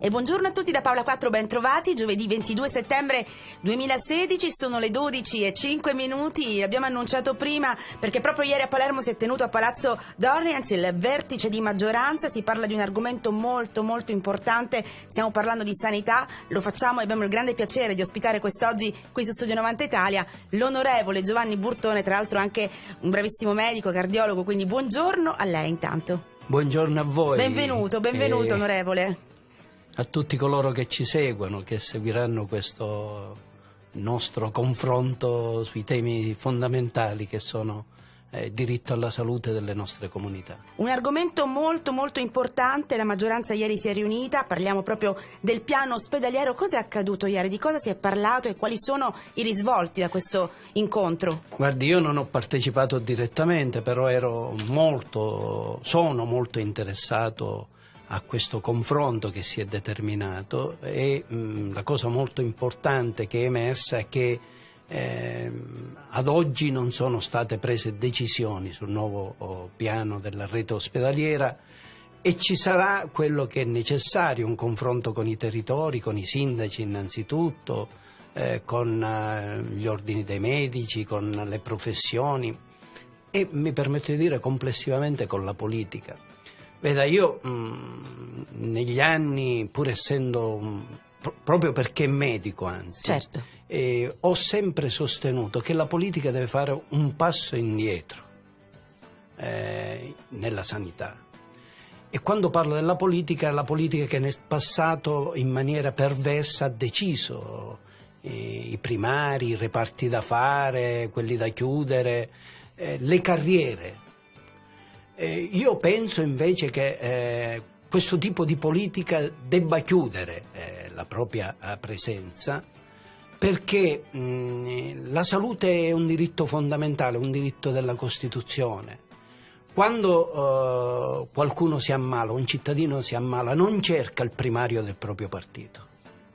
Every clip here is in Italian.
E buongiorno a tutti da Paola 4, ben trovati. Giovedì 22 settembre 2016, sono le 12:05. Abbiamo annunciato prima, perché proprio ieri a Palermo si è tenuto a Palazzo Dornians il vertice di maggioranza. Si parla di un argomento molto importante, stiamo parlando di sanità. Lo facciamo e abbiamo il grande piacere di ospitare quest'oggi qui su Studio 90 Italia l'onorevole Giovanni Burtone, tra l'altro anche un bravissimo medico, cardiologo, quindi buongiorno a lei intanto. Buongiorno a voi. Benvenuto onorevole. A tutti coloro che ci seguono, che seguiranno questo nostro confronto sui temi fondamentali che sono diritto alla salute delle nostre comunità. Un argomento molto importante, la maggioranza ieri si è riunita, parliamo proprio del piano ospedaliero. Cosa è accaduto ieri? Di cosa si è parlato e quali sono i risvolti da questo incontro? Guardi, io non ho partecipato direttamente, però sono molto interessato a questo confronto che si è determinato e la cosa molto importante che è emersa è che ad oggi non sono state prese decisioni sul nuovo piano della rete ospedaliera e ci sarà quello che è necessario, un confronto con i territori, con i sindaci innanzitutto, con gli ordini dei medici, con le professioni e mi permetto di dire complessivamente con la politica. Veda, io negli anni, pur essendo, proprio perché medico anzi, certo, ho sempre sostenuto che la politica deve fare un passo indietro nella sanità. E quando parlo della politica, la politica che nel passato in maniera perversa ha deciso i primari, i reparti da fare, quelli da chiudere, le carriere. Io penso invece che questo tipo di politica debba chiudere la propria presenza perché la salute è un diritto fondamentale, un diritto della Costituzione. Quando qualcuno si ammala, un cittadino si ammala, non cerca il primario del proprio partito,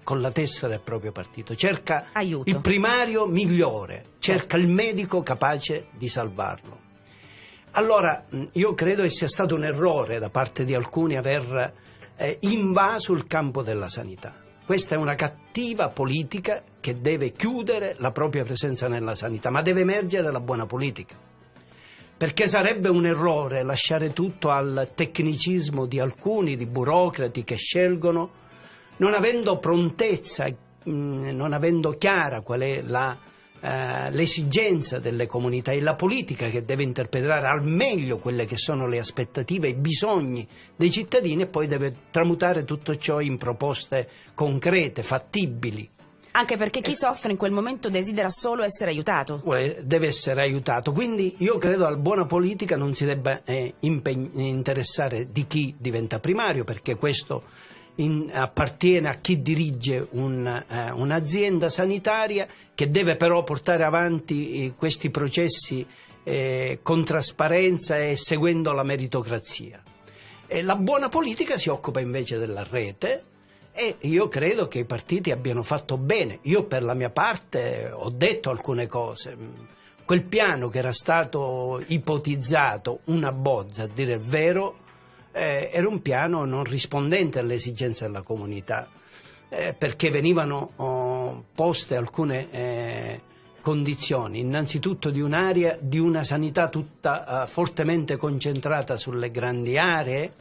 con la testa del proprio partito, cerca aiuto, il primario migliore, cerca il medico capace di salvarlo. Allora, io credo che sia stato un errore da parte di alcuni aver invaso il campo della sanità. Questa è una cattiva politica che deve chiudere la propria presenza nella sanità, ma deve emergere la buona politica. Perché sarebbe un errore lasciare tutto al tecnicismo di alcuni, di burocrati che scelgono, non avendo prontezza, non avendo chiara qual è l'esigenza delle comunità e la politica che deve interpretare al meglio quelle che sono le aspettative e i bisogni dei cittadini e poi deve tramutare tutto ciò in proposte concrete, fattibili. Anche perché chi soffre in quel momento desidera solo essere aiutato. Deve essere aiutato, quindi io credo alla buona politica non si debba interessare di chi diventa primario, perché questo appartiene a chi dirige un'azienda sanitaria che deve però portare avanti questi processi con trasparenza e seguendo la meritocrazia. La buona politica si occupa invece della rete e io credo che i partiti abbiano fatto bene. Io per la mia parte ho detto alcune cose. Quel piano che era stato ipotizzato, una bozza a dire il vero, era un piano non rispondente alle esigenze della comunità, perché venivano poste alcune condizioni, innanzitutto di un'area, di una sanità tutta fortemente concentrata sulle grandi aree,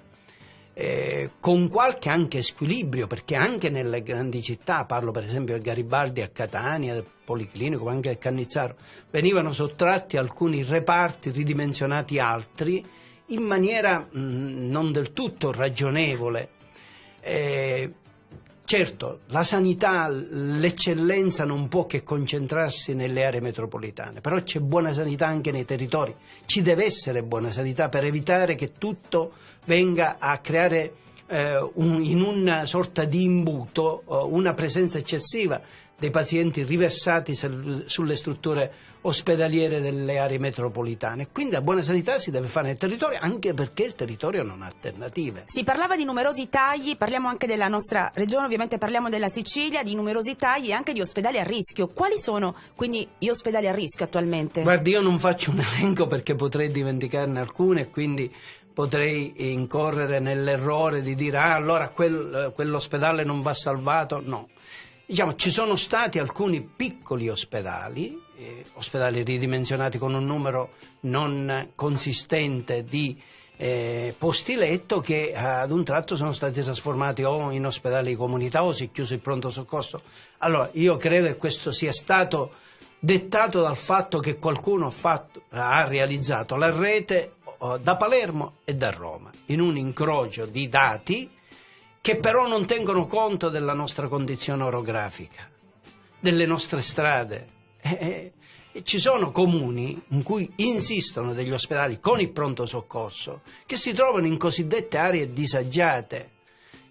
con qualche anche squilibrio, perché anche nelle grandi città, parlo per esempio del Garibaldi a Catania, del Policlinico, ma anche del Cannizzaro, venivano sottratti alcuni reparti, ridimensionati altri, in maniera non del tutto ragionevole. Certo, la sanità, l'eccellenza non può che concentrarsi nelle aree metropolitane, però c'è buona sanità anche nei territori, ci deve essere buona sanità per evitare che tutto venga a creare in una sorta di imbuto una presenza eccessiva dei pazienti riversati sulle strutture ospedaliere delle aree metropolitane. Quindi la buona sanità si deve fare nel territorio, anche perché il territorio non ha alternative. Si parlava di numerosi tagli, parliamo anche della nostra regione, ovviamente parliamo della Sicilia, di numerosi tagli e anche di ospedali a rischio. Quali sono quindi gli ospedali a rischio attualmente? Guardi, io non faccio un elenco perché potrei dimenticarne alcune, quindi potrei incorrere nell'errore di dire allora quell'ospedale non va salvato. No, diciamo, ci sono stati alcuni piccoli ospedali ridimensionati con un numero non consistente di posti letto, che ad un tratto sono stati trasformati o in ospedali di comunità o si è chiuso il pronto soccorso. Allora io credo che questo sia stato dettato dal fatto che qualcuno ha realizzato la rete da Palermo e da Roma in un incrocio di dati che però non tengono conto della nostra condizione orografica, delle nostre strade. Ci sono comuni in cui insistono degli ospedali con il pronto soccorso che si trovano in cosiddette aree disagiate,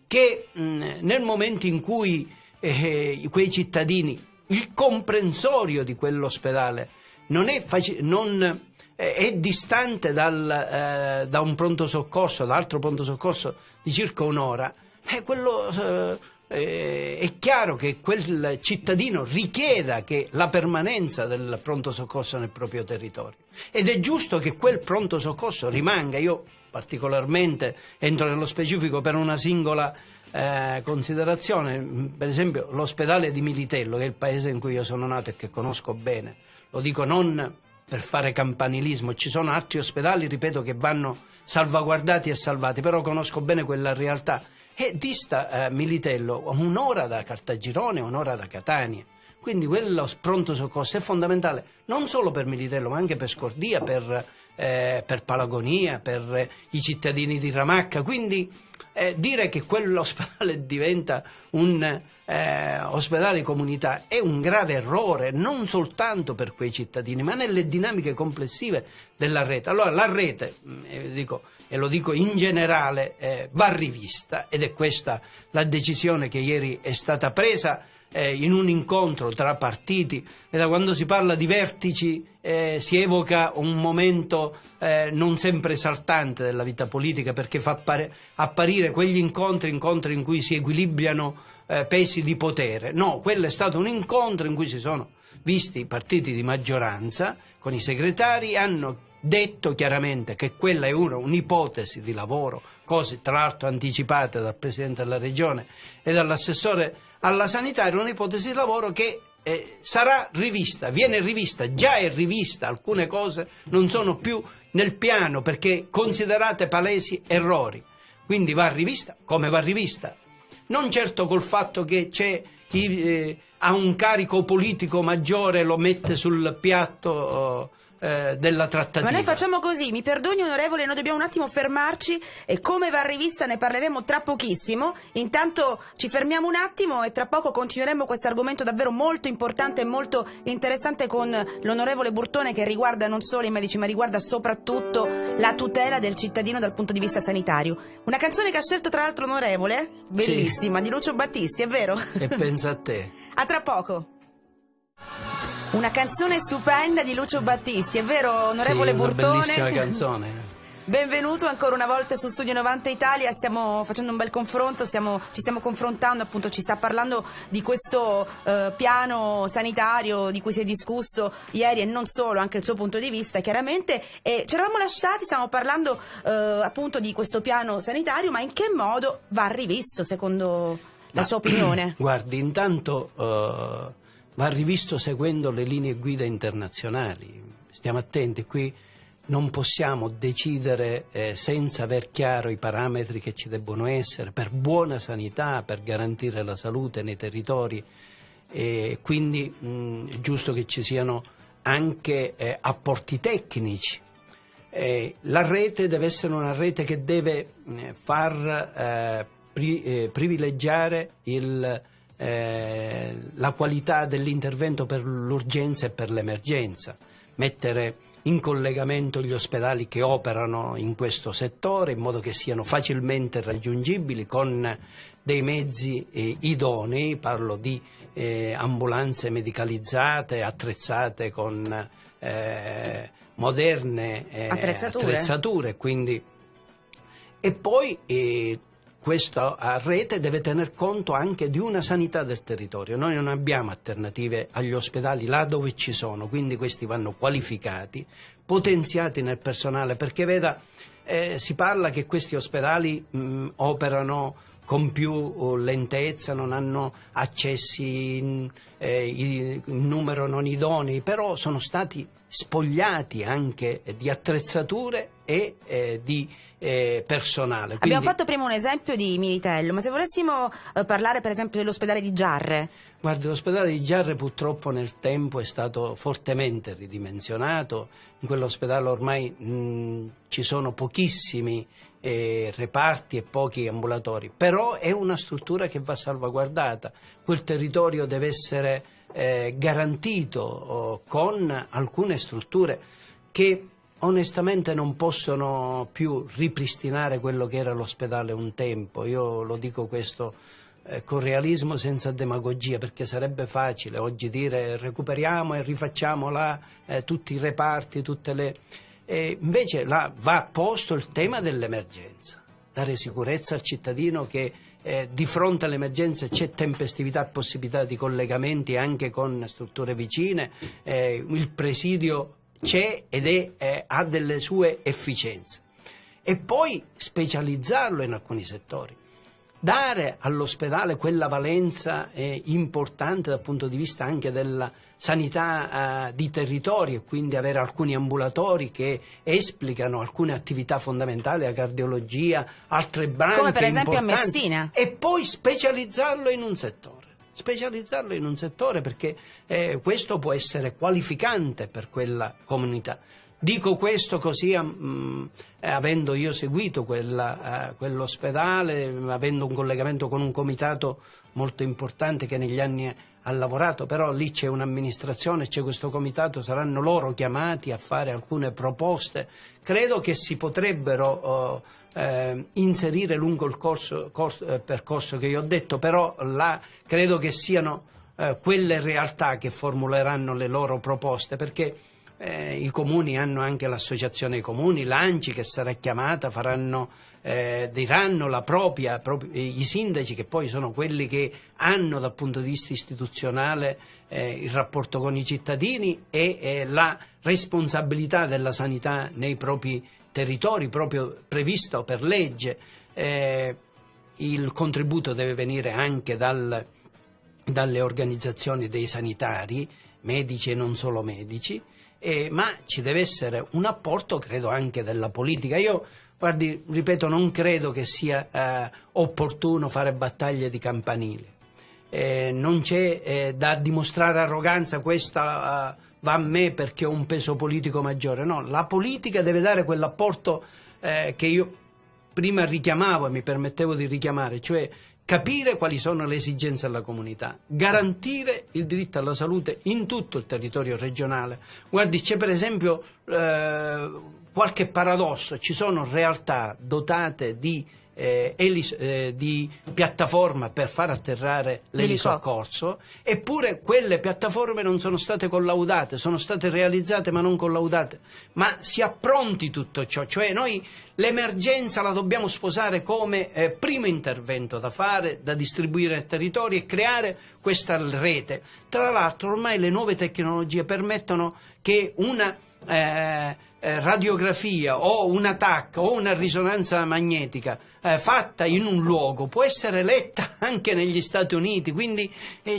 che nel momento in cui quei cittadini, il comprensorio di quell'ospedale non è distante da un pronto soccorso, da altro pronto soccorso di circa un'ora, è chiaro che quel cittadino richieda che la permanenza del pronto soccorso nel proprio territorio, ed è giusto che quel pronto soccorso rimanga. Io particolarmente entro nello specifico per una singola considerazione. Per esempio l'ospedale di Militello, che è il paese in cui io sono nato e che conosco bene, lo dico non per fare campanilismo, ci sono altri ospedali, ripeto, che vanno salvaguardati e salvati, però conosco bene quella realtà. E dista Militello un'ora da Caltagirone, un'ora da Catania, quindi quello pronto soccorso è fondamentale non solo per Militello ma anche per Scordia, per Palagonia, per i cittadini di Ramacca. Quindi dire che quell'ospedale diventa un ospedale di comunità è un grave errore, non soltanto per quei cittadini ma nelle dinamiche complessive della rete. Allora la rete, e lo dico in generale, va rivista, ed è questa la decisione che ieri è stata presa in un incontro tra partiti. Quando si parla di vertici si evoca un momento non sempre esaltante della vita politica, perché fa apparire quegli incontri in cui si equilibrano pesi di potere. No, quello è stato un incontro in cui si sono visti i partiti di maggioranza con i segretari, hanno detto chiaramente che quella è un'ipotesi di lavoro, cose tra l'altro anticipate dal Presidente della Regione e dall'assessore alla sanità, era un'ipotesi di lavoro che sarà rivista, viene rivista, già è rivista, alcune cose non sono più nel piano perché considerate palesi errori, quindi va rivista. Come va rivista? Non certo col fatto che c'è chi ha un carico politico maggiore, lo mette sul piatto della trattativa. Ma noi facciamo così, mi perdoni onorevole, noi dobbiamo un attimo fermarci e come va rivista ne parleremo tra pochissimo. Intanto ci fermiamo un attimo e tra poco continueremo questo argomento davvero molto importante e molto interessante con l'onorevole Burtone, che riguarda non solo i medici ma riguarda soprattutto la tutela del cittadino dal punto di vista sanitario. Una canzone che ha scelto tra l'altro onorevole, bellissima, sì, di Lucio Battisti, è vero? E pensa a te. A tra poco. Una canzone stupenda di Lucio Battisti, è vero onorevole sì, Burtone? Una bellissima canzone. Benvenuto ancora una volta su Studio 90 Italia, stiamo facendo un bel confronto, ci stiamo confrontando, appunto ci sta parlando di questo piano sanitario di cui si è discusso ieri e non solo, anche il suo punto di vista chiaramente, e ci eravamo lasciati, stiamo parlando appunto di questo piano sanitario, ma in che modo va rivisto secondo la sua opinione? Guardi, intanto va rivisto seguendo le linee guida internazionali. Stiamo attenti, qui non possiamo decidere senza aver chiaro i parametri che ci debbono essere per buona sanità, per garantire la salute nei territori, quindi è giusto che ci siano anche apporti tecnici. La rete deve essere una rete che deve far privilegiare la qualità dell'intervento per l'urgenza e per l'emergenza, mettere in collegamento gli ospedali che operano in questo settore in modo che siano facilmente raggiungibili con dei mezzi idonei, parlo di ambulanze medicalizzate, attrezzate con moderne attrezzature, quindi, e poi questa rete deve tener conto anche di una sanità del territorio. Noi non abbiamo alternative agli ospedali là dove ci sono, quindi questi vanno qualificati, potenziati nel personale, perché veda, si parla che questi ospedali operano con più lentezza, non hanno accessi in numero non idonei, però sono stati spogliati anche di attrezzature e di personale. Quindi... Abbiamo fatto prima un esempio di Militello, ma se volessimo parlare per esempio dell'ospedale di Giarre. Guardi, l'ospedale di Giarre purtroppo nel tempo è stato fortemente ridimensionato. In quell'ospedale ormai ci sono pochissimi reparti e pochi ambulatori, però è una struttura che va salvaguardata. Quel territorio deve essere garantito con alcune strutture che onestamente non possono più ripristinare quello che era l'ospedale un tempo. Io lo dico questo con realismo, senza demagogia, perché sarebbe facile oggi dire recuperiamo e rifacciamo là tutti i reparti, tutte le... invece là va posto il tema dell'emergenza, dare sicurezza al cittadino che di fronte all'emergenza c'è tempestività e possibilità di collegamenti anche con strutture vicine, il presidio c'è ed ha delle sue efficienze, e poi specializzarlo in alcuni settori, dare all'ospedale quella valenza importante dal punto di vista anche della sanità di territorio, e quindi avere alcuni ambulatori che esplicano alcune attività fondamentali, la cardiologia, altre branche come per esempio importanti, a Messina, e poi specializzarlo in un settore perché questo può essere qualificante per quella comunità. Dico questo così avendo io seguito quell'ospedale, avendo un collegamento con un comitato molto importante che negli anni ha lavorato, però lì c'è un'amministrazione, c'è questo comitato, saranno loro chiamati a fare alcune proposte. Credo che si potrebbero inserire lungo il percorso che io ho detto, però là credo che siano quelle realtà che formuleranno le loro proposte, perché i comuni hanno anche l'associazione dei comuni, l'ANCI che sarà chiamata, diranno la propria, i sindaci che poi sono quelli che hanno dal punto di vista istituzionale il rapporto con i cittadini e la responsabilità della sanità nei propri territori, proprio previsto per legge. Il contributo deve venire anche dalle organizzazioni dei sanitari, medici e non solo medici, ma ci deve essere un apporto, credo, anche della politica. Io, guardi, ripeto, non credo che sia opportuno fare battaglie di campanile. Non c'è da dimostrare arroganza, questa va a me perché ho un peso politico maggiore. No, la politica deve dare quell'apporto che io prima richiamavo e mi permettevo di richiamare, cioè capire quali sono le esigenze della comunità, garantire il diritto alla salute in tutto il territorio regionale. Guardi, c'è per esempio qualche paradosso, ci sono realtà dotate di piattaforma per far atterrare l'elisoccorso, eppure quelle piattaforme non sono state collaudate, sono state realizzate ma non collaudate. Ma si appronti tutto ciò, cioè noi l'emergenza la dobbiamo sposare come primo intervento da fare, da distribuire nel territorio e creare questa rete. Tra l'altro ormai le nuove tecnologie permettono che una radiografia o una TAC o una risonanza magnetica fatta in un luogo può essere letta anche negli Stati Uniti, quindi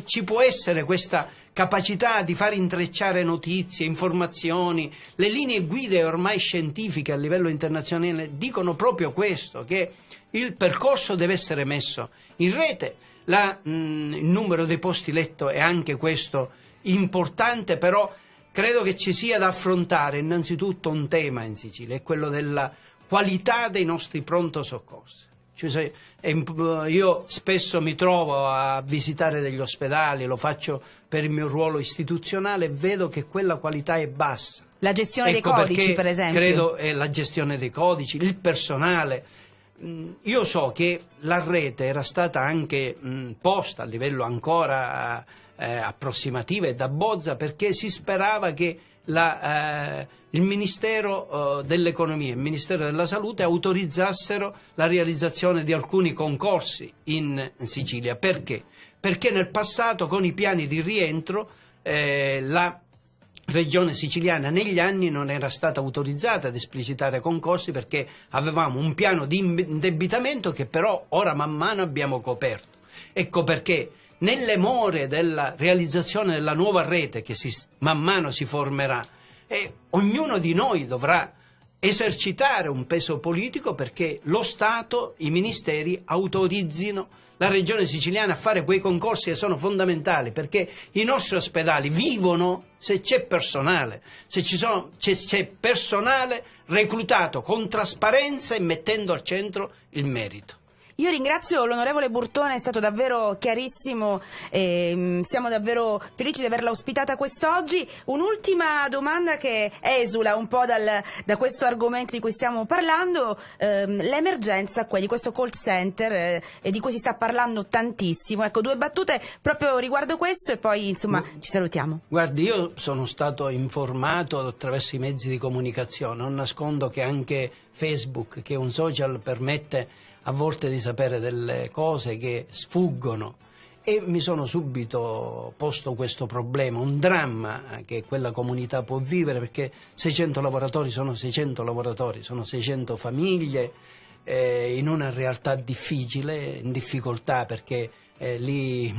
ci può essere questa capacità di far intrecciare notizie, informazioni. Le linee guida ormai scientifiche a livello internazionale dicono proprio questo, che il percorso deve essere messo in rete. Il numero dei posti letto è anche questo importante, però credo che ci sia da affrontare innanzitutto un tema in Sicilia, è quello della qualità dei nostri pronto soccorsi. Cioè, io spesso mi trovo a visitare degli ospedali, lo faccio per il mio ruolo istituzionale, e vedo che quella qualità è bassa. La gestione dei codici, per esempio. Credo è la gestione dei codici, il personale. Io so che la rete era stata anche posta a livello ancora approssimativo e da bozza, perché si sperava che il Ministero dell'Economia e il Ministero della Salute autorizzassero la realizzazione di alcuni concorsi in Sicilia. Perché? Perché nel passato con i piani di rientro Regione siciliana negli anni non era stata autorizzata ad esplicitare concorsi perché avevamo un piano di indebitamento che però ora man mano abbiamo coperto. Ecco perché nelle more della realizzazione della nuova rete che man mano si formerà, ognuno di noi dovrà esercitare un peso politico perché lo Stato, i ministeri autorizzino la Regione siciliana a fare quei concorsi che sono fondamentali, perché i nostri ospedali vivono se c'è personale, se c'è personale reclutato con trasparenza e mettendo al centro il merito. Io ringrazio l'onorevole Burtone, è stato davvero chiarissimo e siamo davvero felici di averla ospitata quest'oggi. Un'ultima domanda che esula un po' da questo argomento di cui stiamo parlando, l'emergenza di questo call center e di cui si sta parlando tantissimo. Ecco, 2 battute proprio riguardo questo e poi insomma ci salutiamo. Guardi, io sono stato informato attraverso i mezzi di comunicazione, non nascondo che anche Facebook, che è un social, permette a volte di sapere delle cose che sfuggono e mi sono subito posto questo problema, un dramma che quella comunità può vivere perché 600 lavoratori, sono 600 famiglie in una realtà difficile, in difficoltà perché lì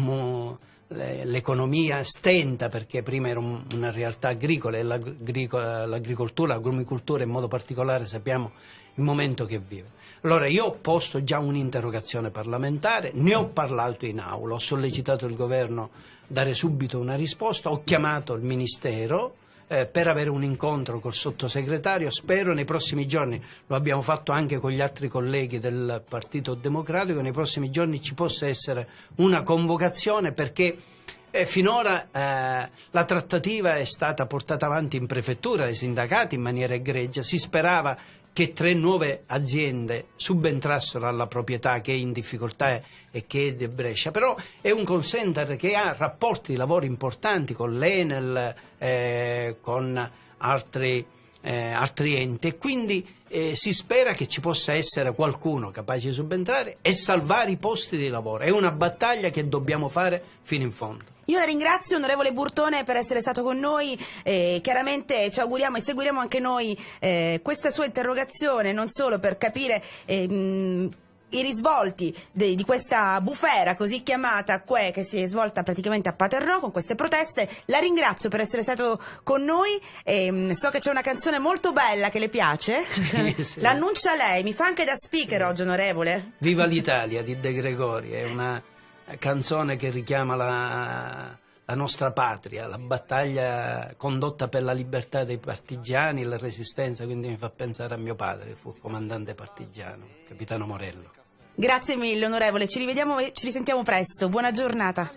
l'economia stenta perché prima era una realtà agricola e l'agricoltura, l'agrumicoltura in modo particolare sappiamo il momento che vive. Allora io ho posto già un'interrogazione parlamentare, ne ho parlato in aula, ho sollecitato il governo a dare subito una risposta, ho chiamato il Ministero per avere un incontro col sottosegretario, spero nei prossimi giorni, lo abbiamo fatto anche con gli altri colleghi del Partito Democratico, nei prossimi giorni ci possa essere una convocazione perché finora la trattativa è stata portata avanti in prefettura dai sindacati in maniera egregia, si sperava che 3 nuove aziende subentrassero alla proprietà che è in difficoltà e che è di Brescia, però è un call center che ha rapporti di lavoro importanti con l'Enel, con altri enti e quindi si spera che ci possa essere qualcuno capace di subentrare e salvare i posti di lavoro. È una battaglia che dobbiamo fare fino in fondo. Io la ringrazio, onorevole Burtone, per essere stato con noi. Chiaramente ci auguriamo e seguiremo anche noi questa sua interrogazione, non solo per capire i risvolti di questa bufera così chiamata che si è svolta praticamente a Paternò con queste proteste. La ringrazio per essere stato con noi. So che c'è una canzone molto bella che le piace. Sì. L'annuncia lei, mi fa anche da speaker oggi, onorevole. Viva l'Italia di De Gregori, è una canzone che richiama la nostra patria, la battaglia condotta per la libertà dei partigiani e la resistenza, quindi mi fa pensare a mio padre, che fu comandante partigiano, capitano Morello. Grazie mille, onorevole, ci rivediamo e ci risentiamo presto, buona giornata.